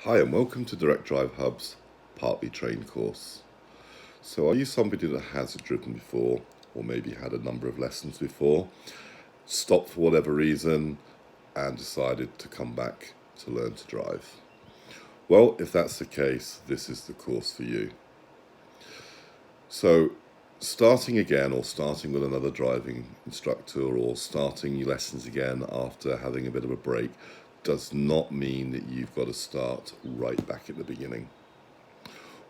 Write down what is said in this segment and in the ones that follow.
Hi and welcome to Direct Drive Hub's Partly Trained course. So are you somebody that has driven before or maybe had a number of lessons before, stopped for whatever reason and decided to come back to learn to drive? Well, if that's the case, this is the course for you. So starting again or starting with another driving instructor or starting your lessons again after having a bit of a break does not mean that you've got to start right back at the beginning.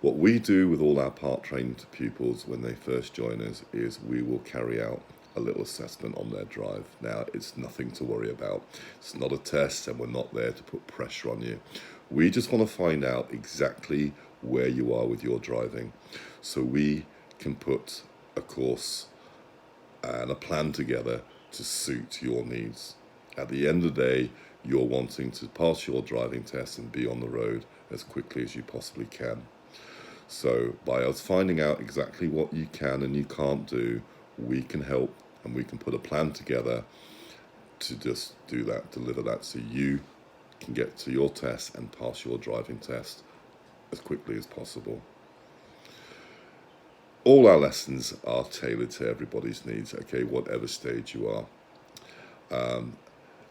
What we do with all our part-trained pupils when they first join us is we will carry out a little assessment on their drive. Now, it's nothing to worry about. It's not a test and we're not there to put pressure on you. We just want to find out exactly where you are with your driving so we can put a course and a plan together to suit your needs. At the end of the day, you're wanting to pass your driving test and be on the road as quickly as you possibly can. So by us finding out exactly what you can and you can't do, we can help and we can put a plan together to just do that, deliver that, so you can get to your test and pass your driving test as quickly as possible. All our lessons are tailored to everybody's needs, okay, whatever stage you are.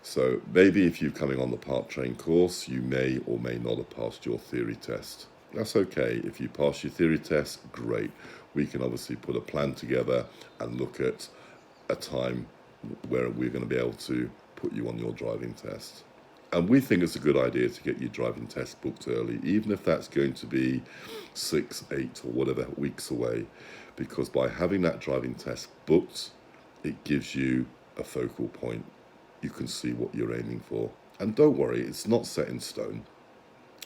So maybe if you're coming on the part train course, you may or may not have passed your theory test. That's okay. If you pass your theory test, great. We can obviously put a plan together and look at a time where we're going to be able to put you on your driving test. And we think it's a good idea to get your driving test booked early, even if that's going to be 6, 8 or whatever weeks away, because by having that driving test booked, it gives you a focal point. You can see what you're aiming for. And don't worry, it's not set in stone.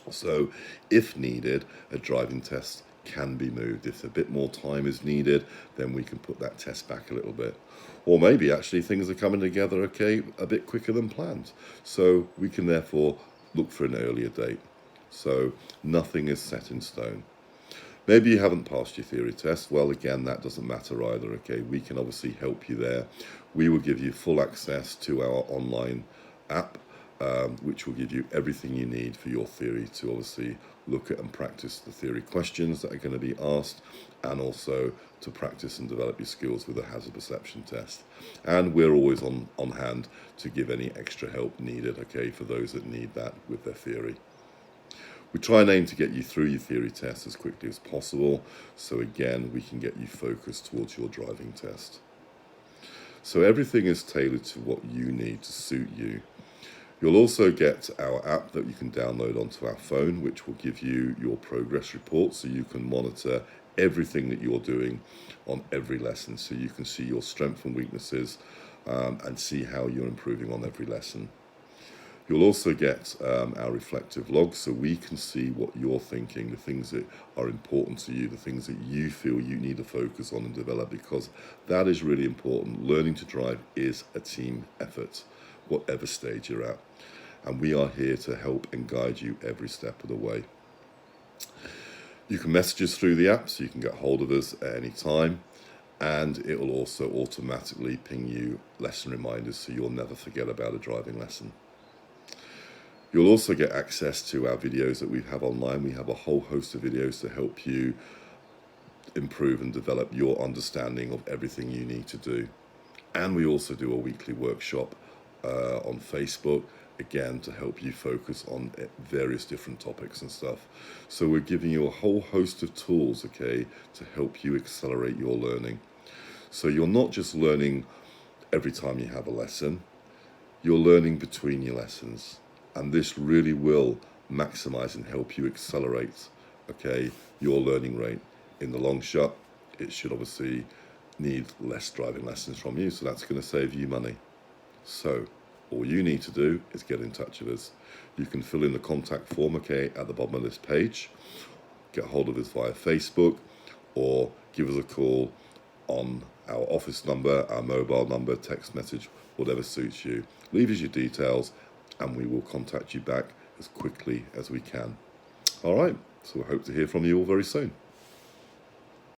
So if needed, a driving test can be moved. If a bit more time is needed, then we can put that test back a little bit. Or maybe actually things are coming together, okay, a bit quicker than planned. So we can therefore look for an earlier date. So nothing is set in stone. Maybe you haven't passed your theory test. Well, again, that doesn't matter either, okay? We can obviously help you there. We will give you full access to our online app, which will give you everything you need for your theory to obviously look at and practice the theory questions that are going to be asked, and also to practice and develop your skills with a hazard perception test. And we're always on hand to give any extra help needed, okay, for those that need that with their theory. We try and aim to get you through your theory test as quickly as possible, so again, we can get you focused towards your driving test. So everything is tailored to what you need to suit you. You'll also get our app that you can download onto our phone, which will give you your progress report, so you can monitor everything that you're doing on every lesson, so you can see your strengths and weaknesses and see how you're improving on every lesson. You'll also get our reflective log, so we can see what you're thinking, the things that are important to you, the things that you feel you need to focus on and develop, because that is really important. Learning to drive is a team effort, whatever stage you're at. And we are here to help and guide you every step of the way. You can message us through the app, so you can get hold of us at any time. And it will also automatically ping you lesson reminders, so you'll never forget about a driving lesson. You'll also get access to our videos that we have online. We have a whole host of videos to help you improve and develop your understanding of everything you need to do. And we also do a weekly workshop on Facebook, again, to help you focus on various different topics and stuff. So we're giving you a whole host of tools, okay, to help you accelerate your learning. So you're not just learning every time you have a lesson, you're learning between your lessons. And this really will maximize and help you accelerate, okay, your learning rate. In the long shot, it should obviously need less driving lessons from you, so that's going to save you money. So all you need to do is get in touch with us. You can fill in the contact form, okay, at the bottom of this page. Get hold of us via Facebook, or give us a call on our office number, our mobile number, text message, whatever suits you. Leave us your details, and we will contact you back as quickly as we can. All right, so we hope to hear from you all very soon.